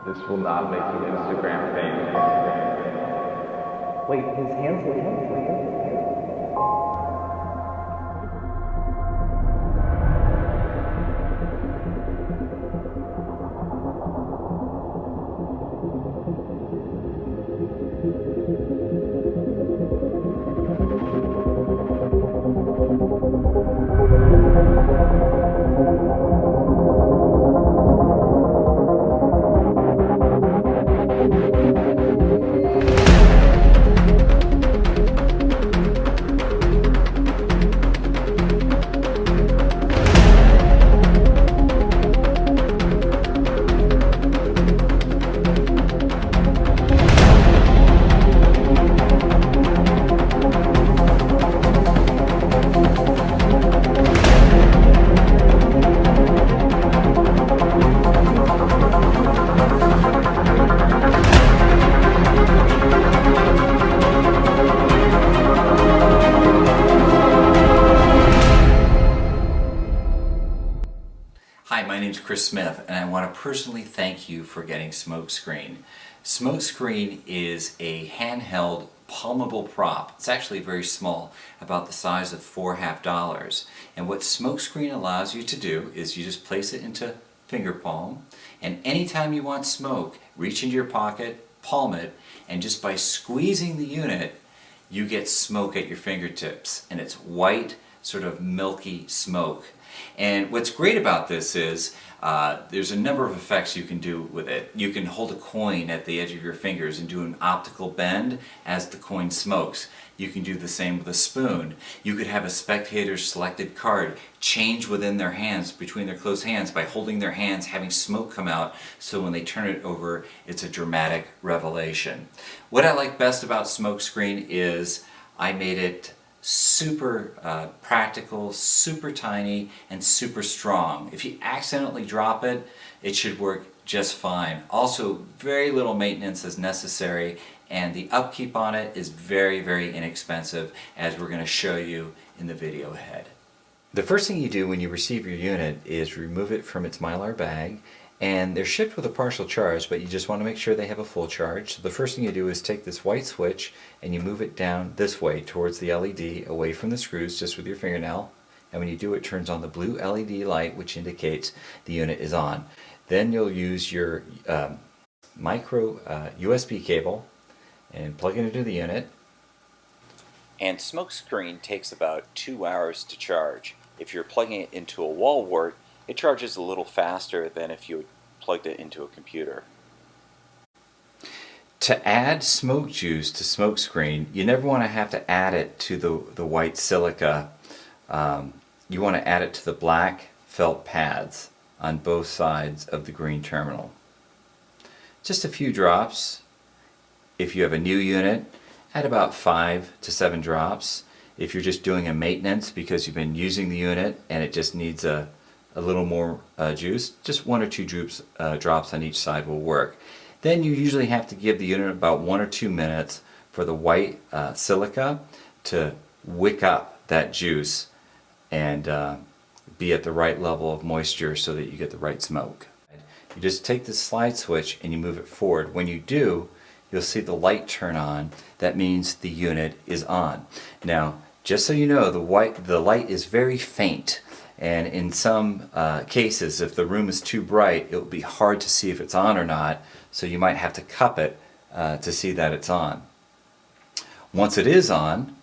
This will not make you Instagram famous. Wait, his hands look Hi, my name is Chris Smith, and I want to personally thank you for getting Smokescreen. Smokescreen is a handheld, palmable prop. It's actually very small, about the size of $4.50. And what Smokescreen allows you to do is you just place it into finger palm, and anytime you want smoke, reach into your pocket, palm it, and just by squeezing the unit, you get smoke at your fingertips. And it's white, sort of milky smoke. And what's great about this is there's a number of effects you can do with it. You can hold a coin at the edge of your fingers and do an optical bend as the coin smokes. You can do the same with a spoon. You could have a spectator's selected card change within their hands, between their closed hands, by holding their hands, having smoke come out, so when they turn it over, it's a dramatic revelation. What I like best about Smokescreen is I made it super practical, super tiny, and super strong. If you accidentally drop it, it should work just fine. Also, very little maintenance is necessary, and the upkeep on it is very, very inexpensive, as we're going to show you in the video ahead. The first thing you do when you receive your unit is remove it from its Mylar bag, and they're shipped with a partial charge, but you just want to make sure they have a full charge. So the first thing you do is take this white switch and you move it down this way towards the LED, away from the screws, just with your fingernail. And when you do, it turns on the blue LED light, which indicates the unit is on. Then you'll use your micro USB cable and plug it into the unit. And Smokescreen takes about 2 hours to charge. If you're plugging it into a wall wart, it charges a little faster than if you plugged it into a computer. To add smoke juice to Smokescreen, you never want to have to add it to the white silica. You want to add it to the black felt pads on both sides of the green terminal. Just a few drops. If you have a new unit, add about 5 to 7 drops. If you're just doing a maintenance because you've been using the unit and it just needs a little more juice, just 1 or 2 drops on each side will work. Then you usually have to give the unit about 1 or 2 minutes for the white silica to wick up that juice and be at the right level of moisture so that you get the right smoke. You just take the slide switch and you move it forward. When you do, you'll see the light turn on. That means the unit is on. Now, just so you know, the light is very faint. And in some cases, if the room is too bright, it will be hard to see if it's on or not, so you might have to cup it to see that it's on. Once it is on,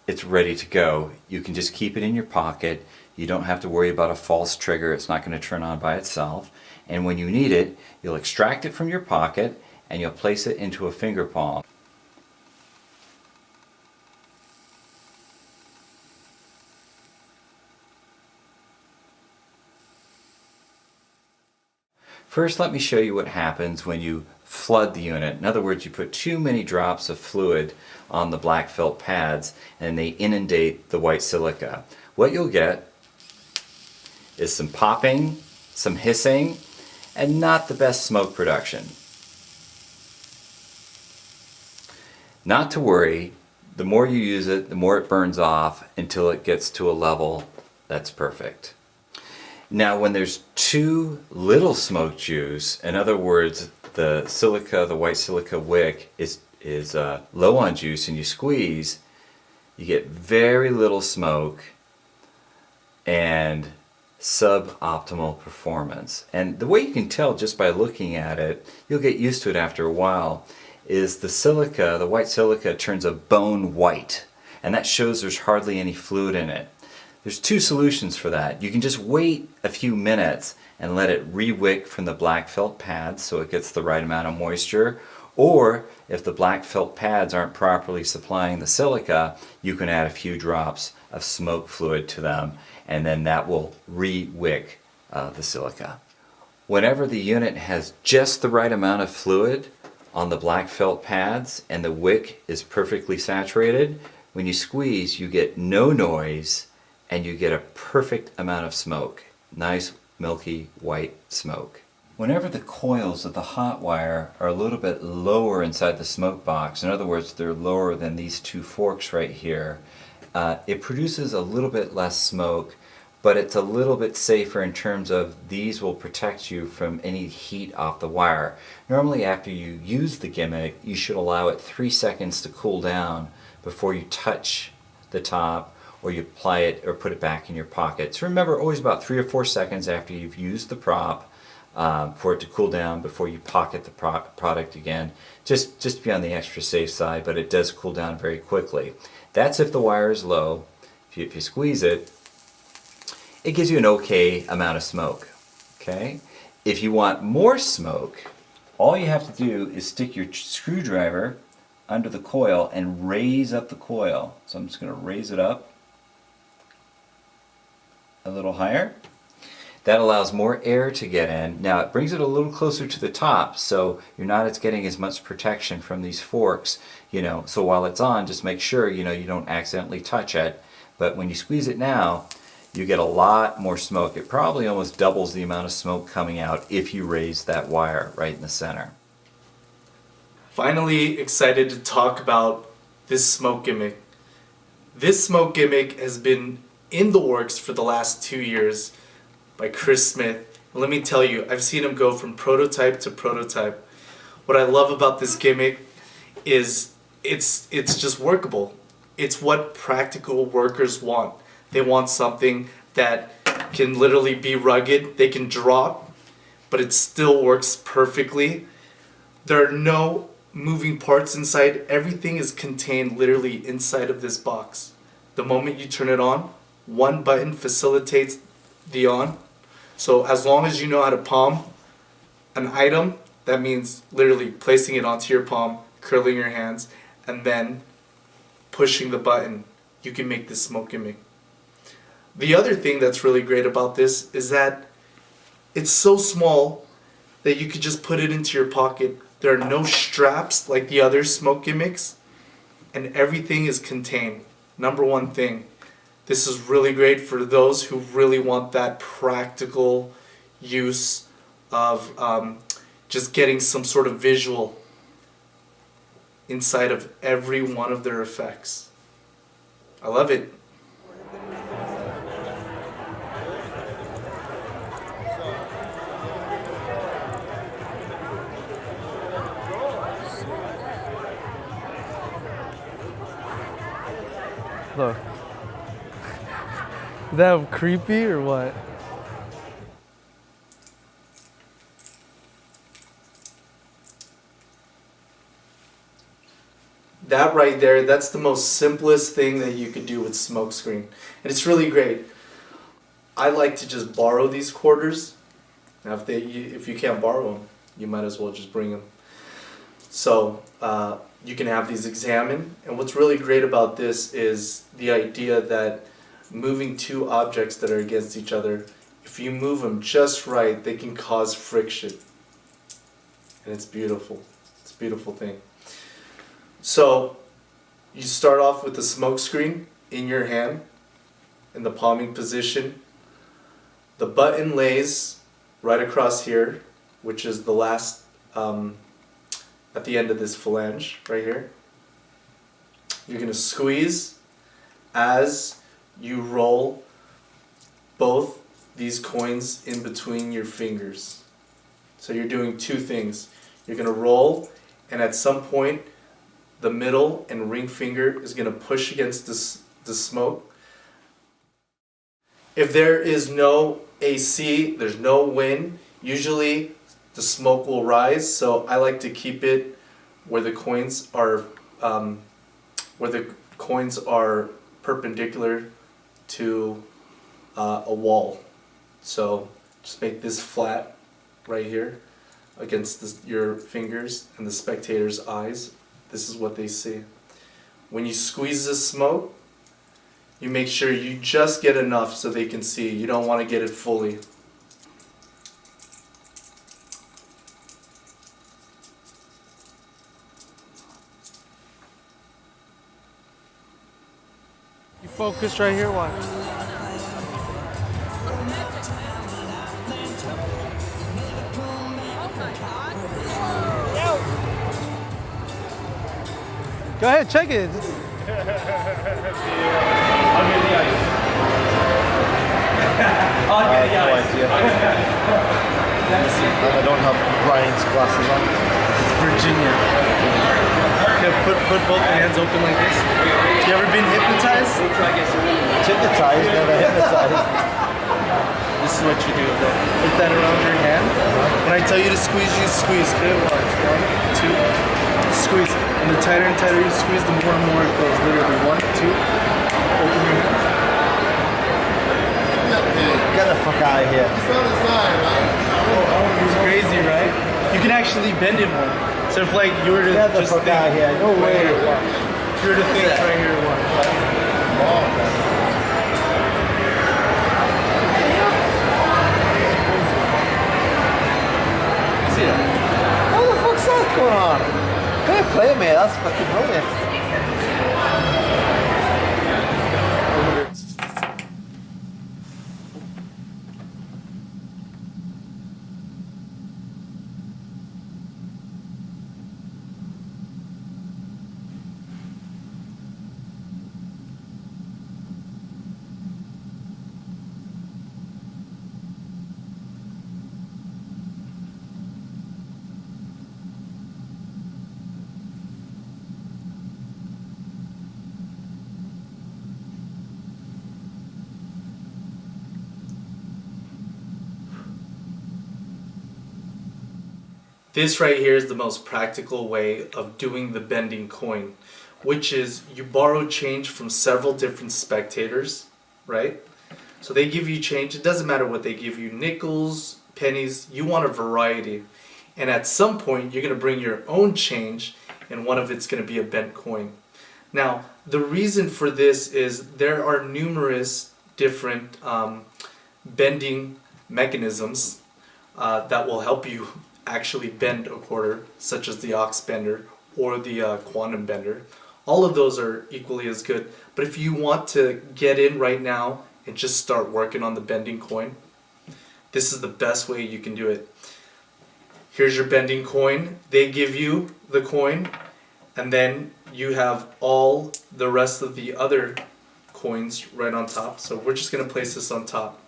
it's ready to go. You can just keep it in your pocket. You don't have to worry about a false trigger. It's not going to turn on by itself. And when you need it, you'll extract it from your pocket and you'll place it into a finger palm. First, let me show you what happens when you flood the unit. In other words, you put too many drops of fluid on the black felt pads and they inundate the white silica. What you'll get is some popping, some hissing, and not the best smoke production. Not to worry, the more you use it, the more it burns off until it gets to a level that's perfect. Now when there's too little smoke juice, in other words, if the silica, the white silica wick is low on juice and you squeeze, you get very little smoke and suboptimal performance. And the way you can tell just by looking at it, you'll get used to it after a while, is the silica, the white silica, turns a bone white, and that shows there's hardly any fluid in it. There's two solutions for that. You can just wait a few minutes and let it re-wick from the black felt pads so it gets the right amount of moisture, or if the black felt pads aren't properly supplying the silica, you can add a few drops of smoke fluid to them, and then that will re-wick the silica. Whenever the unit has just the right amount of fluid on the black felt pads and the wick is perfectly saturated, when you squeeze you get no noise and you get a perfect amount of smoke. Nice milky white smoke. Whenever the coils of the hot wire are a little bit lower inside the smoke box, in other words they're lower than these two forks right here, it produces a little bit less smoke, but it's a little bit safer in terms of these will protect you from any heat off the wire. Normally after you use the gimmick, you should allow it 3 seconds to cool down before you touch the top or you apply it or put it back in your pocket. So remember, always about 3 or 4 seconds after you've used the prop for it to cool down before you pocket the product again. Just be on the extra safe side, but it does cool down very quickly. That's if the wire is low. If you squeeze it, it gives you an okay amount of smoke. Okay? If you want more smoke, all you have to do is stick your screwdriver under the coil and raise up the coil. So I'm just going to raise it up a little higher. That allows more air to get in. Now it brings it a little closer to the top, so you're not getting as much protection from these forks. So while it's on, just make sure you don't accidentally touch it. But when you squeeze it now, you get a lot more smoke. It probably almost doubles the amount of smoke coming out if you raise that wire right in the center. Finally excited to talk about this smoke gimmick. This smoke gimmick has been in the works for the last 2 years by Chris Smith. And let me tell you, I've seen him go from prototype to prototype. What I love about this gimmick is it's just workable. It's what practical workers want. They want something that can literally be rugged, they can drop, but it still works perfectly. There are no moving parts inside. Everything is contained literally inside of this box. The moment you turn it on, one button facilitates the on. So as long as you know how to palm an item, that means literally placing it onto your palm, curling your hands, and then pushing the button, you can make this smoke gimmick. The other thing that's really great about this is that it's so small that you could just put it into your pocket. There are no straps like the other smoke gimmicks, and everything is contained. Number one thing, this is really great for those who really want that practical use of just getting some sort of visual inside of every one of their effects. I love it. Look. Is that creepy or what? That right there, that's the most simplest thing that you could do with smokescreen. And it's really great. I like to just borrow these quarters. Now if you can't borrow them, you might as well just bring them. So you can have these examined. And what's really great about this is the idea that moving two objects that are against each other, if you move them just right, they can cause friction. And it's beautiful. It's a beautiful thing. So you start off with the smoke screen in your hand in the palming position. The button lays right across here, which is the last at the end of this phalange right here. You're going to squeeze as you roll both these coins in between your fingers. So you're doing two things. You're going to roll, and at some point, the middle and ring finger is going to push against the smoke. If there is no AC, there's no wind, usually the smoke will rise. So I like to keep it where the coins are perpendicular to a wall. So just make this flat right here against your fingers and the spectator's eyes. This is what they see. When you squeeze the smoke, you make sure you just get enough so they can see. You don't want to get it fully. You focus right here, watch. Go ahead, check it. I'll get the ice. I'll get the ice. I don't have Brian's glasses on. It's Virginia. Okay, put both hands open like this. You ever been hypnotized? Hypnotized, never hypnotized. This is what you do. Put that around your hand. When I tell you to squeeze, you squeeze. Okay, watch. 1, 2, squeeze. And the tighter and tighter you squeeze, the more and more it goes. Literally 1, 2. Open your hand. Get the fuck out of here. It's crazy, right? You can actually bend it more. So if like you were to Get the just fuck think, out of here. No way. if you were to think right here, watch. What the fuck's that going on? Can I play it, mate? That's fucking brilliant. This right here is the most practical way of doing the bending coin, which is you borrow change from several different spectators, right? So they give you change. It doesn't matter what they give you, nickels, pennies, you want a variety. And at some point, you're going to bring your own change, and one of it's going to be a bent coin. Now, the reason for this is there are numerous different bending mechanisms that will help you actually bend a quarter, such as the ox bender or the quantum bender. All of those are equally as good. But if you want to get in right now and just start working on the bending coin, this is the best way you can do it. Here's your bending coin. They give you the coin, and then you have all the rest of the other coins right on top. So we're just going to place this on top.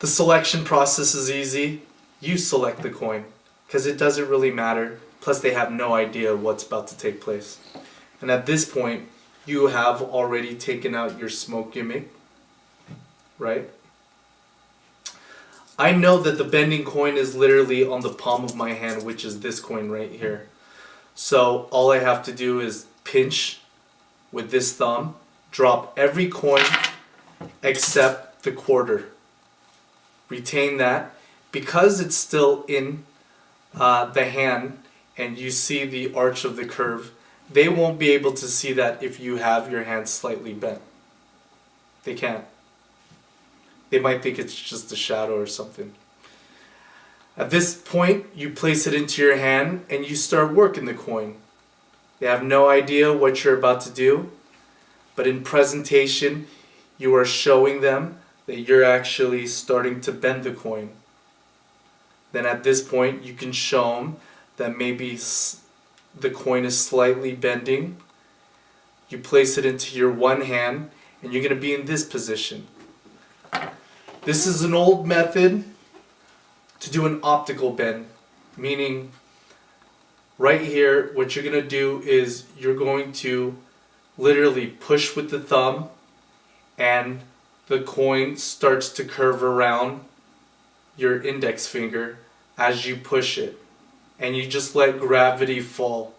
The selection process is easy. You select the coin because it doesn't really matter. Plus they have no idea what's about to take place. And at this point, you have already taken out your smoke gimmick, right? I know that the bending coin is literally on the palm of my hand, which is this coin right here. So all I have to do is pinch with this thumb, drop every coin except the quarter. Retain that. Because it's still in the hand and you see the arch of the curve, they won't be able to see that if you have your hand slightly bent. They can't. They might think it's just a shadow or something. At this point, you place it into your hand and you start working the coin. They have no idea what you're about to do, but in presentation, you are showing them that you're actually starting to bend the coin. Then at this point, you can show them that maybe the coin is slightly bending. You place it into your one hand, and you're going to be in this position. This is an old method to do an optical bend, meaning right here, what you're going to do is you're going to literally push with the thumb, and the coin starts to curve around your index finger as you push it, and you just let gravity fall.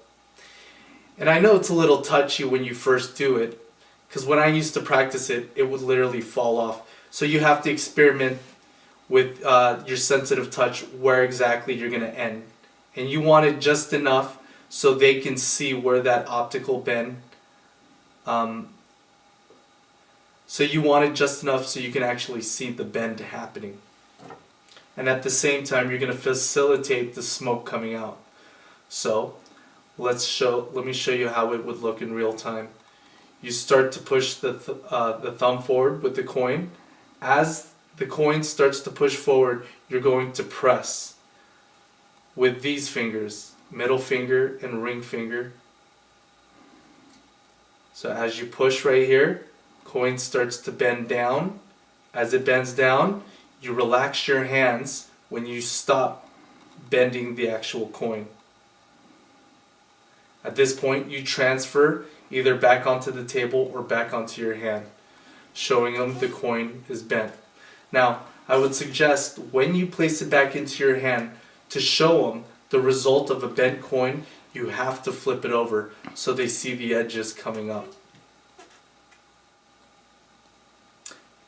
And I know it's a little touchy when you first do it, because when I used to practice it, it would literally fall off. So you have to experiment with your sensitive touch where exactly you're going to end. And you want it just enough so they can see where that optical bend. So you want it just enough so you can actually see the bend happening. And at the same time, you're going to facilitate the smoke coming out. So let me show you how it would look in real time. You start to push the thumb forward with the coin. As the coin starts to push forward, you're going to press with these fingers, middle finger and ring finger. So as you push right here, coin starts to bend down. As it bends down, you relax your hands when you stop bending the actual coin. At this point, you transfer either back onto the table or back onto your hand, showing them the coin is bent. Now, I would suggest when you place it back into your hand, to show them the result of a bent coin, you have to flip it over so they see the edges coming up.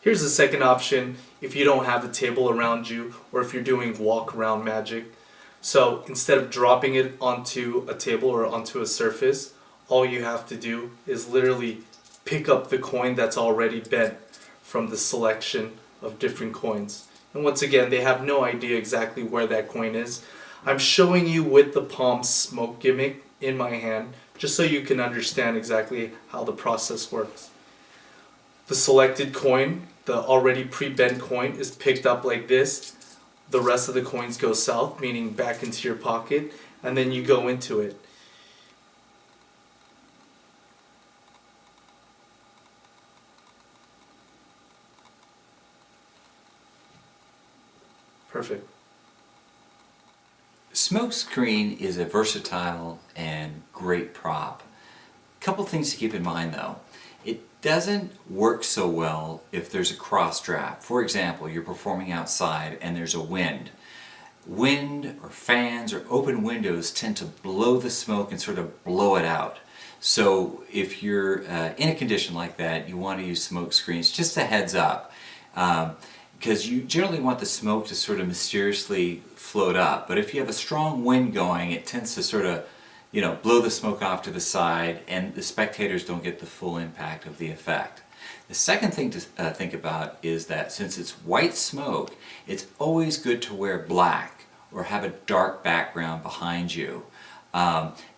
Here's the second option if you don't have a table around you or if you're doing walk around magic. So instead of dropping it onto a table or onto a surface, all you have to do is literally pick up the coin that's already bent from the selection of different coins. And once again, they have no idea exactly where that coin is. I'm showing you with the palm smoke gimmick in my hand, just so you can understand exactly how the process works. The selected coin, the already pre-bent coin, is picked up like this. The rest of the coins go south, meaning back into your pocket, and then you go into it. Perfect. Smokescreen is a versatile and great prop. Couple things to keep in mind though. It doesn't work so well if there's a cross draft. For example, you're performing outside and there's a wind. Wind or fans or open windows tend to blow the smoke and sort of blow it out. So if you're in a condition like that, you want to use smoke screens. Just a heads up. Because you generally want the smoke to sort of mysteriously float up. But if you have a strong wind going, it tends to sort of, blow the smoke off to the side, and the spectators don't get the full impact of the effect. The second thing to think about is that since it's white smoke, it's always good to wear black or have a dark background behind you,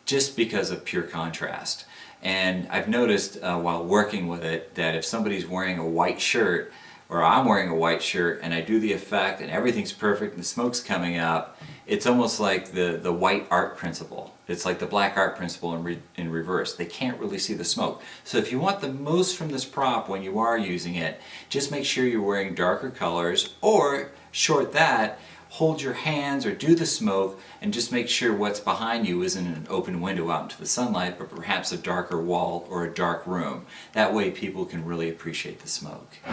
just because of pure contrast. And I've noticed while working with it that if somebody's wearing a white shirt, or I'm wearing a white shirt and I do the effect and everything's perfect and the smoke's coming up, it's almost like the white art principle. It's like the black art principle in reverse. They can't really see the smoke. So if you want the most from this prop when you are using it, just make sure you're wearing darker colors, or short that, hold your hands or do the smoke and just make sure what's behind you isn't an open window out into the sunlight, but perhaps a darker wall or a dark room. That way people can really appreciate the smoke. No.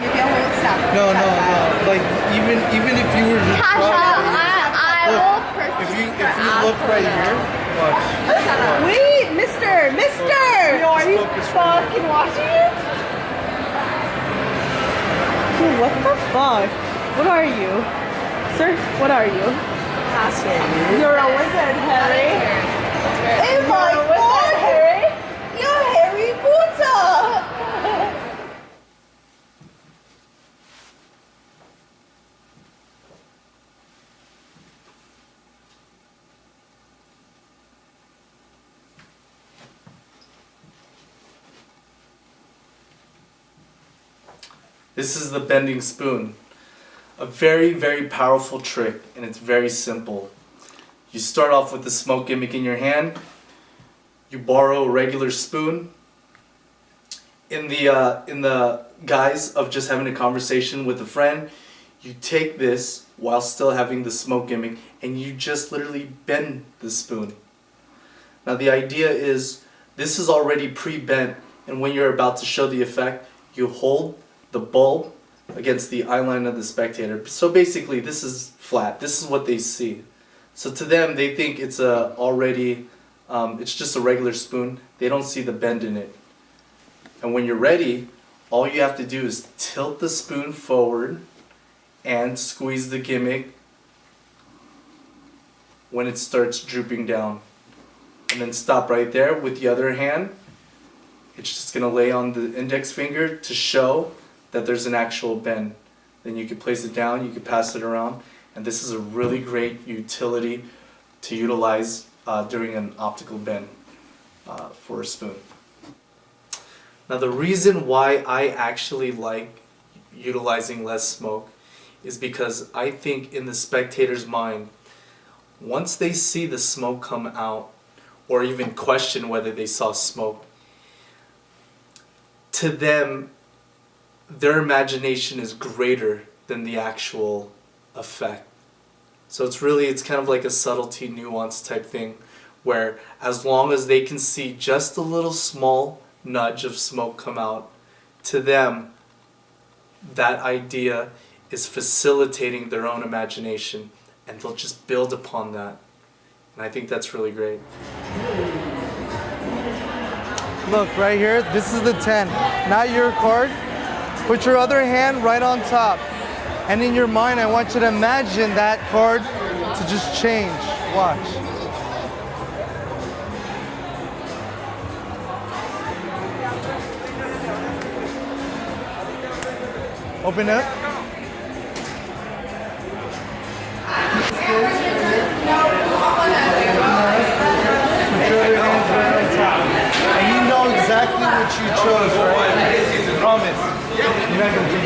Like even if you were to look, if you look right here, watch. Wait, Mister, are you fucking watching it? Dude, what the fuck? What are you? Sir, what are you? Master. You're a wizard, Harry. Oh my God, Harry! You're Harry Potter! This is the bending spoon. A very, very powerful trick, and it's very simple. You start off with the smoke gimmick in your hand. You borrow a regular spoon. In the guise of just having a conversation with a friend, you take this while still having the smoke gimmick, and you just literally bend the spoon. Now the idea is this is already pre-bent, and when you're about to show the effect, you hold the bulb against the eye line of the spectator. So basically this is flat. This is what they see. So to them, they think it's it's just a regular spoon. They don't see the bend in it. And when you're ready, all you have to do is tilt the spoon forward and squeeze the gimmick when it starts drooping down. And then stop right there. With the other hand, it's just going to lay on the index finger to show that there's an actual bend. Then you can place it down, you can pass it around, and this is a really great utility to utilize during an optical bend for a spoon. Now the reason why I actually like utilizing less smoke is because I think in the spectator's mind, once they see the smoke come out, or even question whether they saw smoke, to them, their imagination is greater than the actual effect. So it's kind of like a subtlety, nuance type thing, where as long as they can see just a little small nudge of smoke come out, to them, that idea is facilitating their own imagination, and they'll just build upon that. And I think that's really great. Look, right here, this is the 10. Not your card. Put your other hand right on top. And in your mind, I want you to imagine that card to just change. Watch. Open up. And you know exactly what you chose, right? Promise. You're not gonna do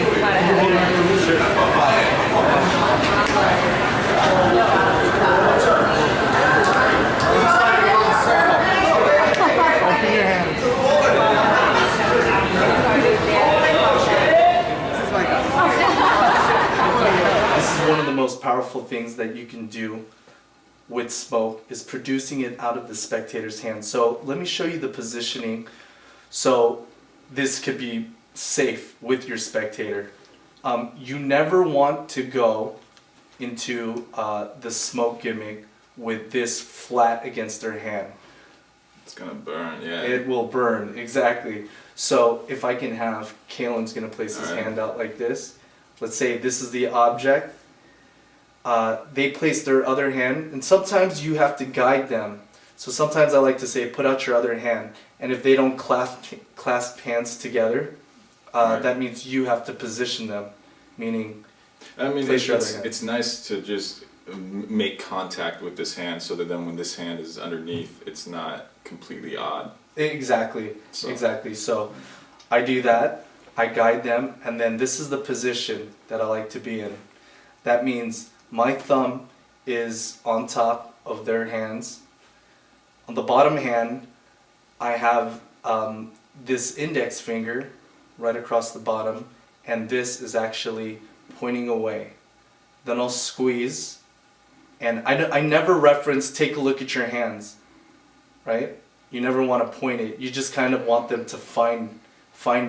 Open your hands. This is one of the most powerful things that you can do with smoke, is producing it out of the spectator's hand. So let me show you the positioning so this could be safe with your spectator. You never want to go into the smoke gimmick with this flat against their hand. It's gonna burn, yeah. It will burn, exactly. So if I can have, Kalen's gonna place his Alright. hand out like this. Let's say this is the object. They place their other hand, and sometimes you have to guide them. So sometimes I like to say, put out your other hand. And if they don't clasp hands together, Right. that means you have to position them. Meaning, I mean, place your other hand. it's nice to just make contact with this hand so that then when this hand is underneath, it's not completely odd. Exactly, So- exactly. So I do that, I guide them, and then this is the position that I like to be in. That means my thumb is on top of their hands. On the bottom hand, I have this index finger right across the bottom, and this is actually pointing away. Then I'll squeeze, and I never reference take a look at your hands, right? You never want to point it. You just kind of want them to find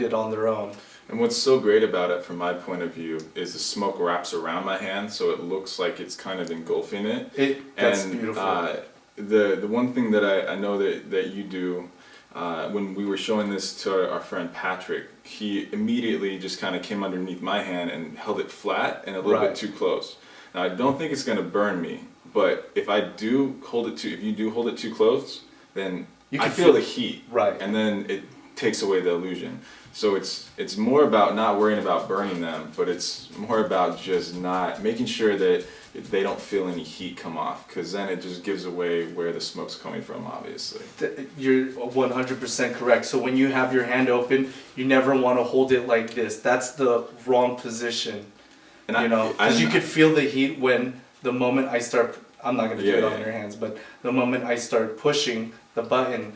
it on their own. And what's so great about it from my point of view is the smoke wraps around my hand so it looks like it's kind of engulfing it. That's and, beautiful. The one thing that I know that you do, when we were showing this to our friend Patrick, he immediately just kind of came underneath my hand and held it flat and a little Right. bit too close. Now I don't think it's going to burn me, but if you do hold it too close, then You I can feel feel- the heat, right. and then it takes away the illusion. So it's more about not worrying about burning them, but it's more about just not making sure that they don't feel any heat come off, because then it just gives away where the smoke's coming from, obviously. You're 100% correct. So when you have your hand open, you never want to hold it like this. That's the wrong position. And Because you could feel the heat when the moment I start. I'm not going to do Yeah, it on yeah. your hands, but the moment I start pushing the button,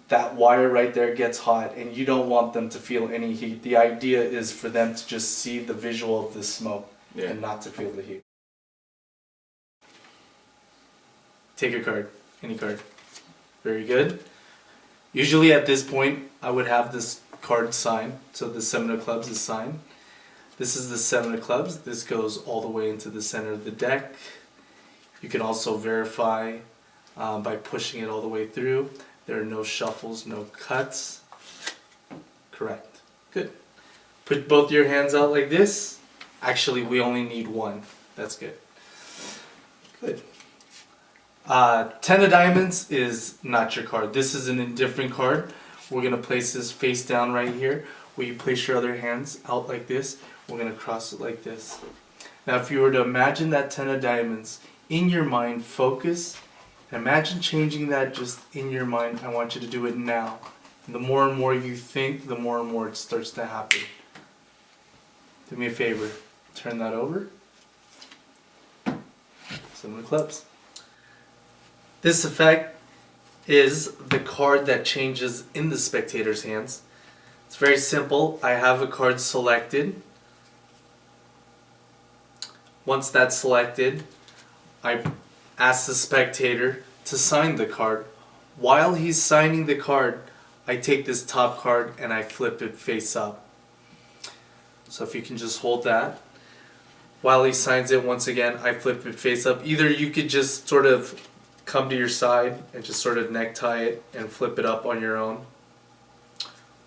that wire right there gets hot, and you don't want them to feel any heat. The idea is for them to just see the visual of the smoke Yeah. and not to feel the heat. Take your card, any card. Very good. Usually at this point, I would have this card signed. So the 7 of clubs is signed. This is the 7 of clubs. This goes all the way into the center of the deck. You can also verify by pushing it all the way through. There are no shuffles, no cuts. Correct. Good. Put both your hands out like this. Actually, we only need one. That's good. Good. 10 of diamonds is not your card. This is an indifferent card. We're going to place this face down right here, where you place your other hands out like this. We're going to cross it like this. Now if you were to imagine that 10 of diamonds, in your mind, focus, and imagine changing that just in your mind. I want you to do it now. And the more and more you think, the more and more it starts to happen. Do me a favor. Turn that over. 7 of clubs. This effect is the card that changes in the spectator's hands. It's very simple. I have a card selected. Once that's selected, I ask the spectator to sign the card. While he's signing the card, I take this top card and I flip it face up. So if you can just hold that. While he signs it, once again, I flip it face up. Either you could just sort of come to your side and just sort of necktie it and flip it up on your own.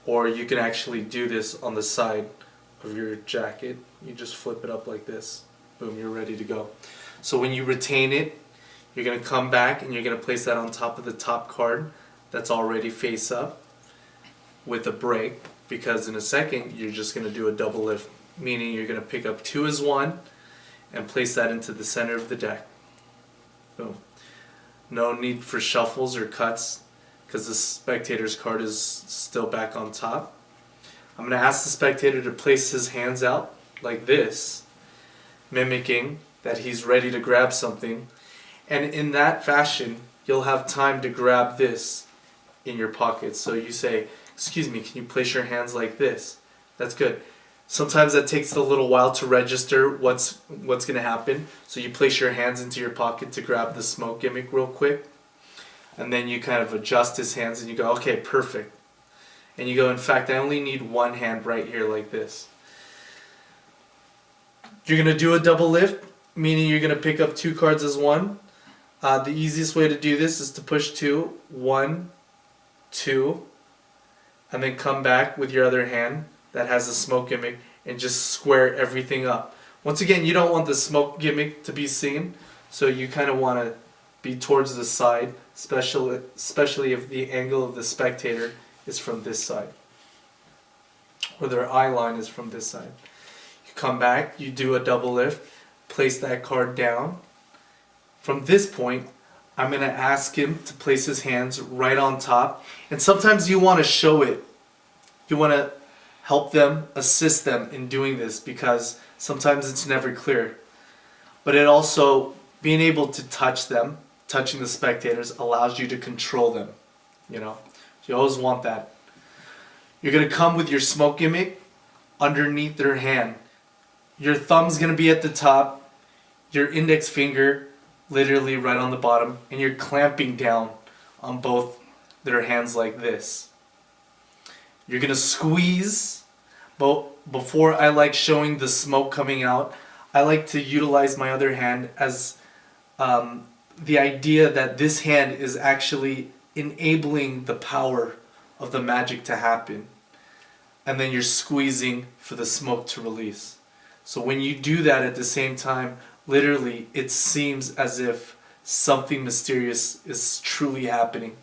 Or you can actually do this on the side of your jacket. You just flip it up like this. Boom, you're ready to go. So when you retain it, you're going to come back and you're going to place that on top of the top card that's already face up with a break, because in a second you're just going to do a double lift, meaning you're going to pick up 2 as 1 and place that into the center of the deck. Boom. No need for shuffles or cuts because the spectator's card is still back on top. I'm going to ask the spectator to place his hands out like this, mimicking that he's ready to grab something. And in that fashion, you'll have time to grab this in your pocket. So you say, excuse me, can you place your hands like this? That's good. Sometimes that takes a little while to register what's going to happen. So you place your hands into your pocket to grab the smoke gimmick real quick. And then you kind of adjust his hands and you go, okay, perfect. And you go, in fact, I only need one hand right here like this. You're going to do a double lift, meaning you're going to pick up 2 cards as 1. The easiest way to do this is to push 2, 1, 2, and then come back with your other hand that has a smoke gimmick and just square everything up. Once again, you don't want the smoke gimmick to be seen, so you kind of want to be towards the side, especially if the angle of the spectator is from this side, or their eye line is from this side. You come back, you do a double lift, place that card down. From this point, I'm going to ask him to place his hands right on top. And sometimes you want to show it. You want to help them, assist them in doing this, because sometimes it's never clear. But it also, being able to touch them, touching the spectators, allows you to control them. You know, you always want that. You're going to come with your smoke gimmick underneath their hand. Your thumb's going to be at the top, your index finger literally right on the bottom, and you're clamping down on both their hands like this. You're going to squeeze, but before I like showing the smoke coming out, I like to utilize my other hand as the idea that this hand is actually enabling the power of the magic to happen. And then you're squeezing for the smoke to release. So when you do that at the same time, literally it seems as if something mysterious is truly happening.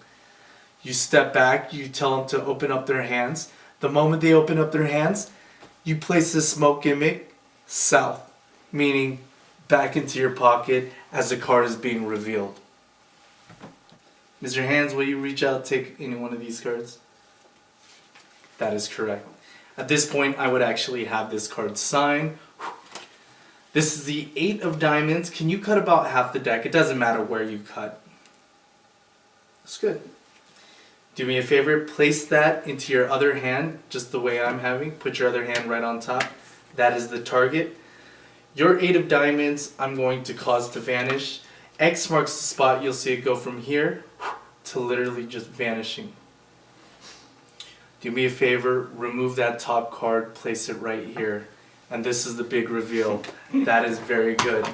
You step back, you tell them to open up their hands. The moment they open up their hands, you place the smoke gimmick south, meaning back into your pocket as the card is being revealed. Mr. Hands, will you reach out, take any one of these cards? That is correct. At this point, I would actually have this card signed. This is the 8 of diamonds. Can you cut about half the deck? It doesn't matter where you cut. That's good. Do me a favor, place that into your other hand, just the way I'm having. Put your other hand right on top. That is the target. Your 8 of diamonds, I'm going to cause to vanish. X marks the spot. You'll see it go from here to literally just vanishing. Do me a favor, remove that top card, place it right here. And this is the big reveal. That is very good.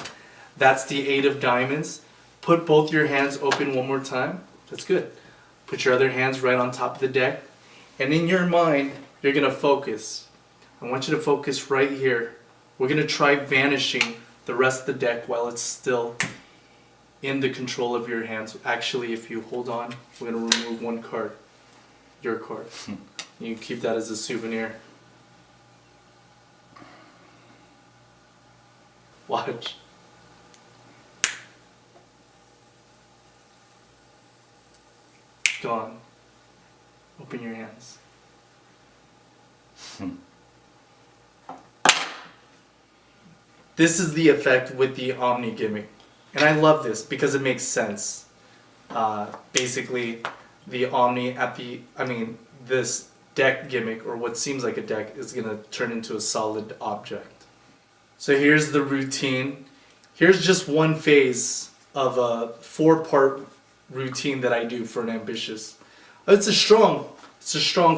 That's the 8 of diamonds. Put both your hands open one more time. That's good. Put your other hands right on top of the deck. And in your mind, you're going to focus. I want you to focus right here. We're going to try vanishing the rest of the deck while it's still in the control of your hands. Actually, if you hold on, we're going to remove one card. Your card. You can keep that as a souvenir. Watch. Gone. Open your hands. This is the effect with the Omni gimmick. And I love this because it makes sense. Basically, the Omni this deck gimmick, or what seems like a deck, is going to turn into a solid object. So here's the routine. Here's just one phase of a 4-part routine that I do for an ambitious. It's a strong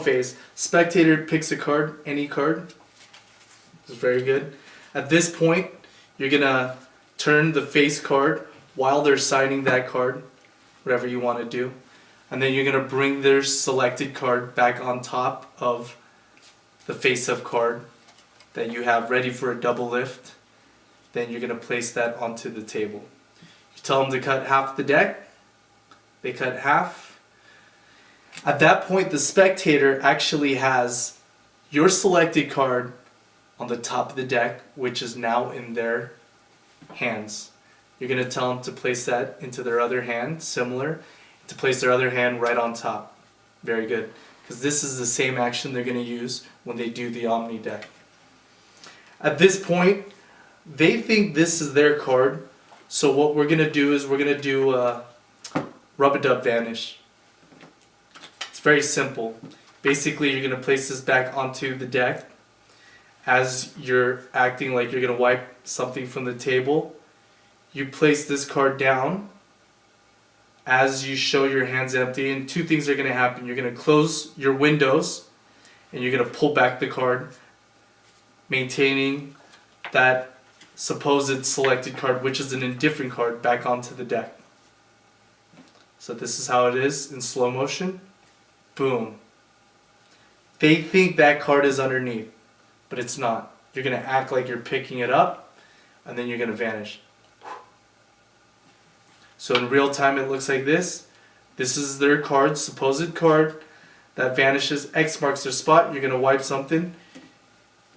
phase. Spectator picks a card, any card. It's very good. At this point, you're gonna turn the face card while they're signing that card, whatever you want to do. And then you're gonna bring their selected card back on top of the face-up card that you have ready for a double lift. Then you're gonna place that onto the table. You tell them to cut half the deck. They cut half. At that point, the spectator actually has your selected card on the top of the deck, which is now in their hands. You're going to tell them to place that into their other hand, similar, to place their other hand right on top. Very good. Because this is the same action they're going to use when they do the Omni deck. At this point, they think this is their card, so what we're going to do is we're going to do Rub-a-Dub Vanish. It's very simple. Basically, you're going to place this back onto the deck as you're acting like you're going to wipe something from the table. You place this card down as you show your hands empty, and two things are going to happen. You're going to close your windows and you're going to pull back the card, maintaining that supposed selected card, which is an indifferent card, back onto the deck. So this is how it is in slow motion. Boom. They think that card is underneath, but it's not. You're going to act like you're picking it up, and then you're going to vanish. So in real time it looks like this. This is their card, supposed card, that vanishes. X marks their spot. You're going to wipe something.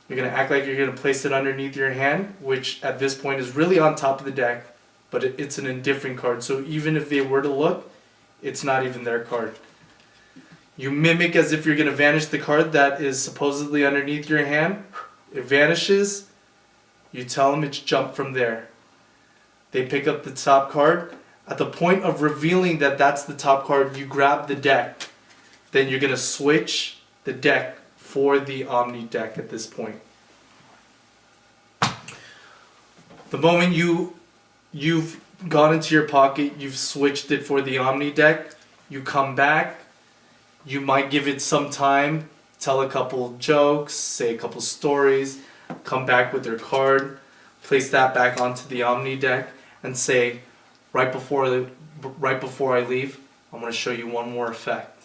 You're going to act like you're going to place it underneath your hand, which at this point is really on top of the deck, but it's an indifferent card. So even if they were to look, it's not even their card. You mimic as if you're going to vanish the card that is supposedly underneath your hand. It vanishes. You tell them it's jumped from there. They pick up the top card. At the point of revealing that that's the top card, you grab the deck. Then you're going to switch the deck for the Omni deck at this point. The moment you've gone into your pocket, you've switched it for the Omni deck, you come back, you might give it some time, tell a couple jokes, say a couple stories, come back with their card, place that back onto the Omni deck, and say, right before I leave, I'm going to show you one more effect.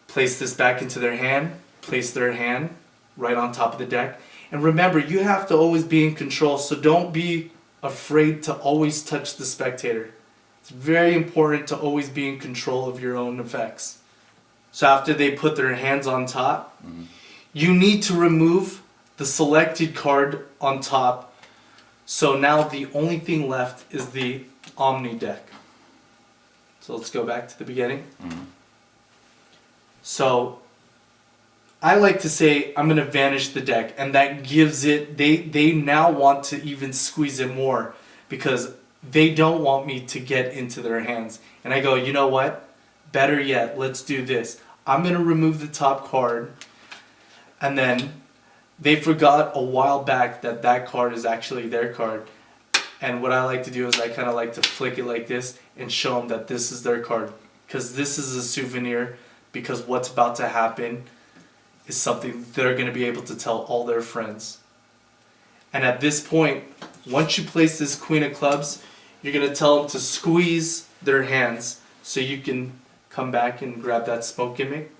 Place this back into their hand, place their hand right on top of the deck. And remember, you have to always be in control, so don't be afraid to always touch the spectator. It's very important to always be in control of your own effects. So after they put their hands on top, you need to remove the selected card on top. So now the only thing left is the Omni deck. So let's go back to the beginning. So I like to say I'm going to vanish the deck, and that gives it, they now want to even squeeze it more because they don't want me to get into their hands. And I go, you know what? Better yet, let's do this. I'm going to remove the top card, and then they forgot a while back that that card is actually their card. And what I like to do is I kind of like to flick it like this and show them that this is their card. because this is a souvenir, because what's about to happen is something they're going to be able to tell all their friends. And at this point, once you place this Queen of Clubs, you're going to tell them to squeeze their hands so you can come back and grab that smoke gimmick.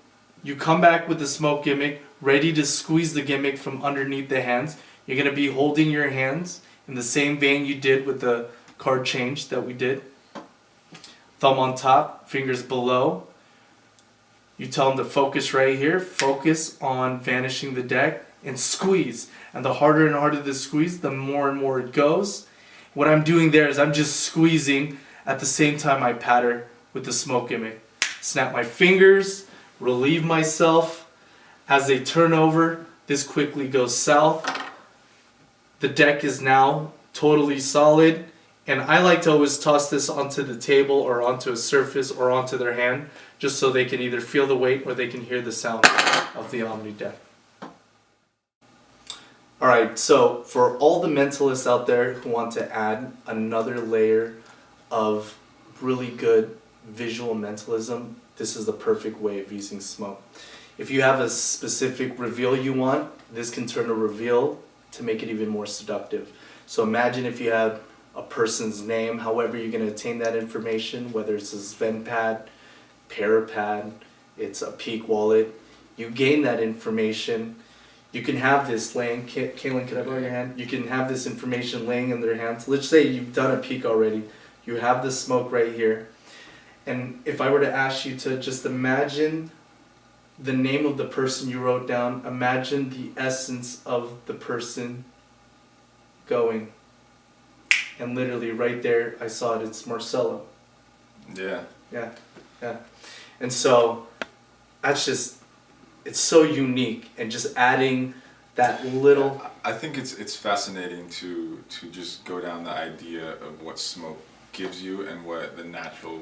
You come back with the smoke gimmick, ready to squeeze the gimmick from underneath the hands. You're going to be holding your hands in the same vein you did with the card change that we did. Thumb on top, fingers below. You tell them to focus right here, focus on vanishing the deck, and squeeze. And the harder and harder the squeeze, the more and more it goes. What I'm doing there is I'm just squeezing at the same time I patter with the smoke gimmick. Snap my fingers, relieve myself. As they turn over, this quickly goes south. The deck is now totally solid. And I like to always toss this onto the table or onto a surface or onto their hand, just so they can either feel the weight or they can hear the sound of the Omni deck. Alright, so for all the mentalists out there who want to add another layer of really good visual mentalism, this is the perfect way of using smoke. If you have a specific reveal you want, this can turn a reveal to make it even more seductive. So imagine if you have a person's name, however you're going to attain that information, whether it's a Sven pad, Parapad, it's a Peak wallet, you gain that information. You can have this laying, Kaylin, can I borrow your hand? You can have this information laying in their hands. Let's say you've done a Peak already. You have the smoke right here. And if I were to ask you to just imagine the name of the person you wrote down, imagine the essence of the person going. And literally right there, I saw it, it's Marcelo. Yeah. Yeah. And so, that's just, it's so unique, and just adding that little... I think it's fascinating to just go down the idea of what smoke gives you and what the natural,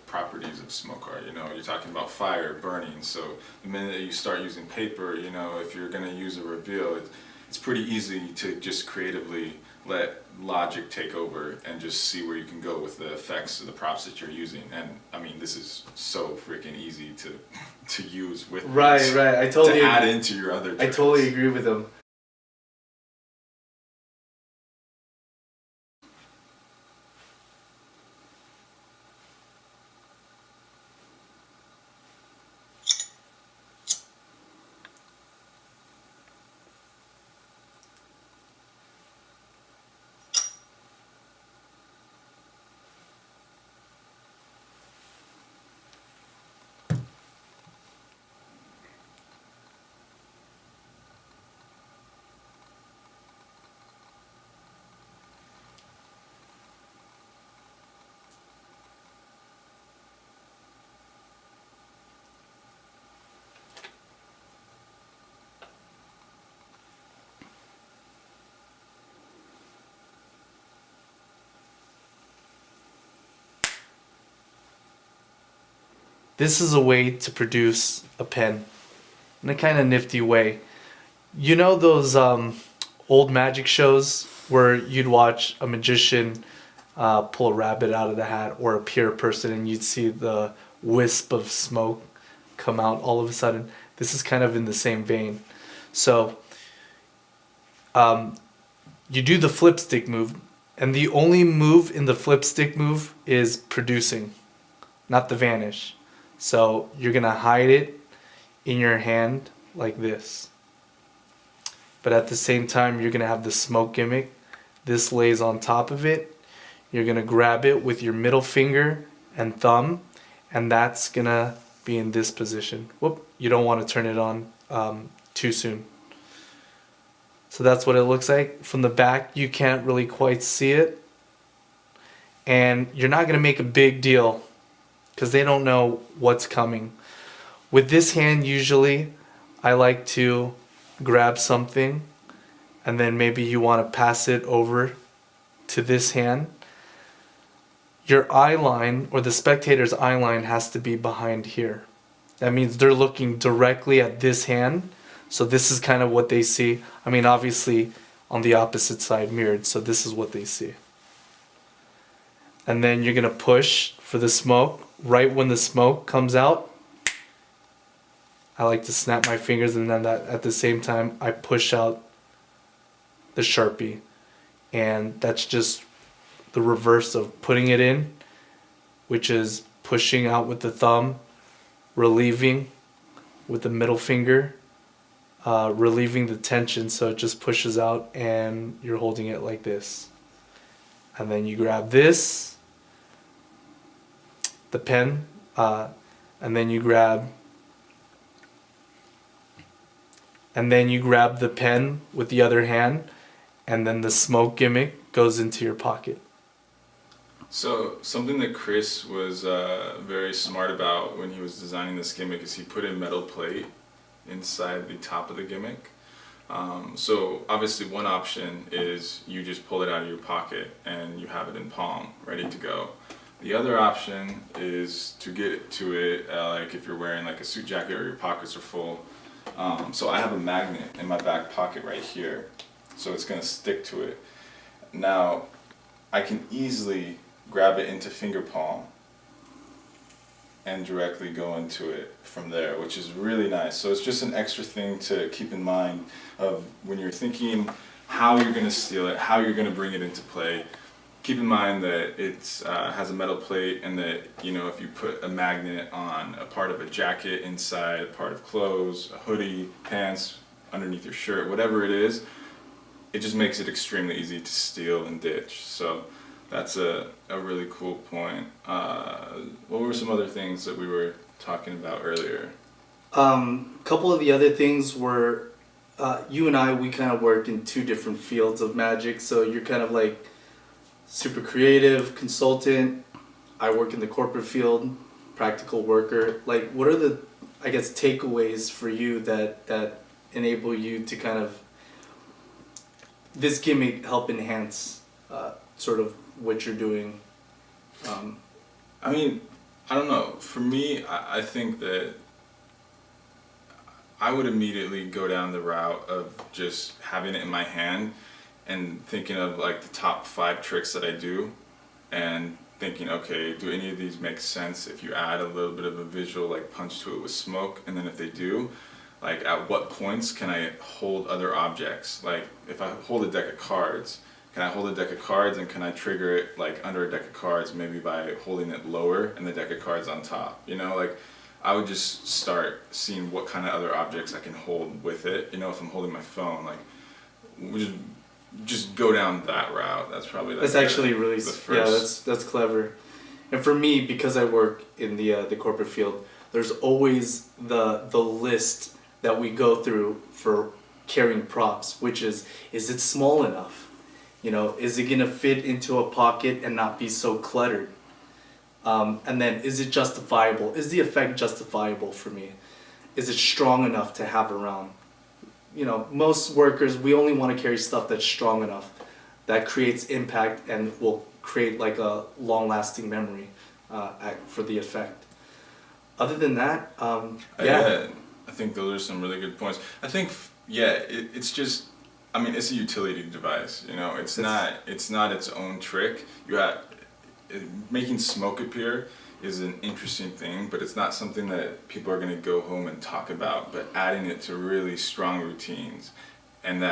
properties of smoke are. You're talking about fire, burning, so the minute that you start using paper, if you're going to use a reveal, it's pretty easy to just creatively let logic take over and just see where you can go with the effects of the props that you're using. And I mean, this is so freaking easy to use with right. I totally to add into your other tricks. I totally agree with him. This is a way to produce a pen in a kind of nifty way. You know those old magic shows where you'd watch a magician pull a rabbit out of the hat, or appear a person, and you'd see the wisp of smoke come out all of a sudden? This is kind of in the same vein. So you do the flip stick move, and the only move in the flip stick move is producing, not the vanish. So you're going to hide it in your hand like this. But at the same time, you're going to have the smoke gimmick. This lays on top of it. You're going to grab it with your middle finger and thumb, and that's going to be in this position. Whoop, you don't want to turn it on too soon. So that's what it looks like. From the back, you can't really quite see it. And you're not going to make a big deal because they don't know what's coming. With this hand, usually, I like to grab something, and then maybe you want to pass it over to this hand. Your eye line, or the spectator's eye line, has to be behind here. That means they're looking directly at this hand. So this is kind of what they see. I mean, obviously on the opposite side mirrored, so this is what they see. and then you're gonna push for the smoke. Right when the smoke comes out, I like to snap my fingers, and then at the same time I push out the Sharpie. And that's just the reverse of putting it in, which is pushing out with the thumb, relieving with the middle finger, relieving the tension so it just pushes out, and you're holding it like this. And then you grab this, the pen, and then you grab the pen with the other hand, and then the smoke gimmick goes into your pocket. So something that Chris was very smart about when he was designing this gimmick is he put a metal plate inside the top of the gimmick. So obviously one option is you just pull it out of your pocket and you have it in palm, ready to go. The other option is to get to it like if you're wearing like a suit jacket or your pockets are full. So I have a magnet in my back pocket right here, so it's going to stick to it. Now I can easily grab it into finger palm and directly go into it from there, which is really nice. So it's just an extra thing to keep in mind of when you're thinking how you're going to steal it, how you're going to bring it into play. Keep in mind that it has a metal plate, and that, you know, if you put a magnet on a part of a jacket, inside a part of clothes, a hoodie, pants, underneath your shirt, whatever it is, it just makes it extremely easy to steal and ditch. So that's a really cool point. What were some other things that we were talking about earlier? Couple of the other things were, you and I, we kind of work in two different fields of magic. So you're kind of like super creative, consultant. I work in the corporate field, practical worker. Like, what are the, I guess, takeaways for you that enable you to kind of, this gimmick help enhance sort of what you're doing? I mean, I don't know. For me, I think that I would immediately go down the route of just having it in my hand and thinking of like the top 5 tricks that I do, and thinking, okay, do any of these make sense if you add a little bit of a visual like punch to it with smoke? And then if they do, like at what points can I hold other objects? Like if I hold a deck of cards, can I hold a deck of cards and can I trigger it like under a deck of cards, maybe by holding it lower and the deck of cards on top? You know, like I would just start seeing what kind of other objects I can hold with it. You know, if I'm holding my phone, like we just go down that route. That's probably like that's actually really, the first. Yeah, that's clever. And for me, because I work in the corporate field, there's always the list that we go through for carrying props, which is it small enough? You know, is it gonna fit into a pocket and not be so cluttered? And then, is it justifiable? Is the effect justifiable for me? Is it strong enough to have around? You know, most workers, we only want to carry stuff that's strong enough, that creates impact and will create like a long-lasting memory for the effect. Other than that, yeah, I think those are some really good points. I think, it's just, I mean, it's a utility device. You know, it's not its own trick. Making smoke appear is an interesting thing, but it's not something that people are going to go home and talk about. But adding it to really strong routines, and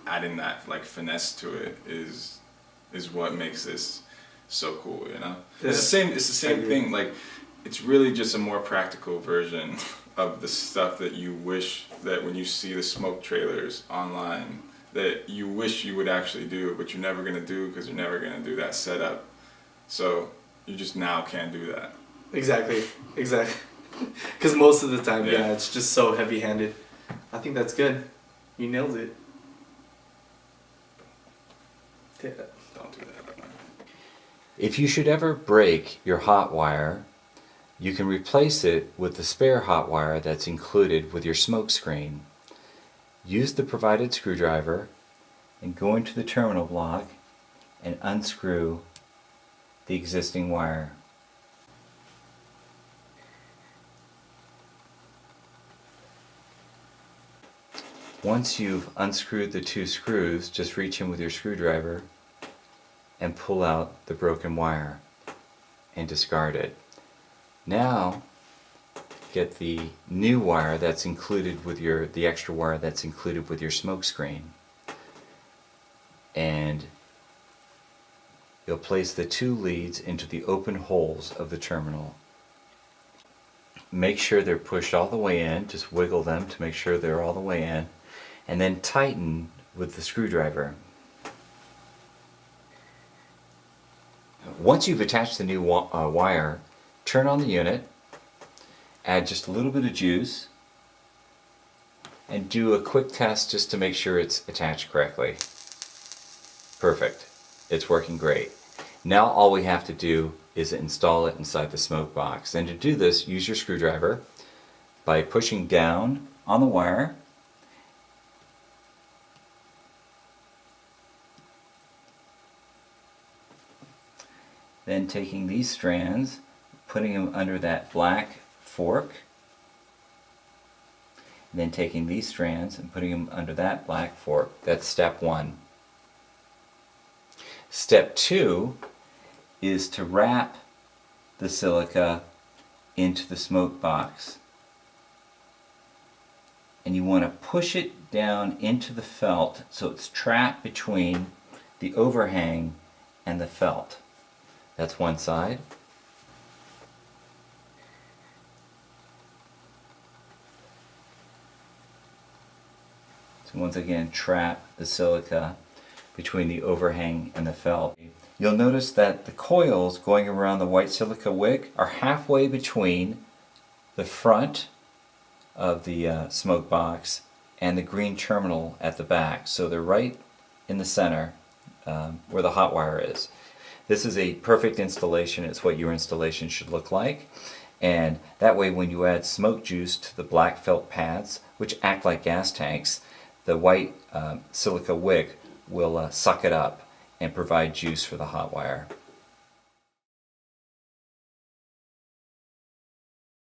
adding that like finesse to it is what makes this so cool. You know, it's the same thing. Like, it's really just a more practical version of the stuff that you wish that when you see the smoke trailers online, that you wish you would actually do, but you're never going to do because you're never going to do that setup. So you just now can't do that. Exactly. Because most of the time, it's just so heavy-handed. I think that's good. You nailed it. Don't do that. If you should ever break your hot wire, you can replace it with the spare hot wire that's included with your smoke screen. Use the provided screwdriver and go into the terminal block and unscrew the existing wire. Once you've unscrewed the 2 screws, just reach in with your screwdriver and pull out the broken wire. and discard it. Now get the new wire that's included with the extra wire that's included with your smoke screen, and you'll place the two leads into the open holes of the terminal. Make sure they're pushed all the way in, just wiggle them to make sure they're all the way in, and then tighten with the screwdriver. Once you've attached the new wire, turn on the unit, add just a little bit of juice, and do a quick test just to make sure it's attached correctly. Perfect. It's working great. Now all we have to do is install it inside the smoke box. And to do this, use your screwdriver by pushing down on the wire then taking these strands, putting them under that black fork, and then taking these strands and putting them under that black fork. That's step one. Step two is to wrap the silica into the smoke box. And you want to push it down into the felt so it's trapped between the overhang and the felt. That's one side. So once again, trap the silica between the overhang and the felt. You'll notice that the coils going around the white silica wick are halfway between the front of the smoke box and the green terminal at the back. So they're right in the center where the hot wire is. This is a perfect installation. It's what your installation should look like. And that way when you add smoke juice to the black felt pads, which act like gas tanks, the white silica wick will suck it up and provide juice for the hot wire.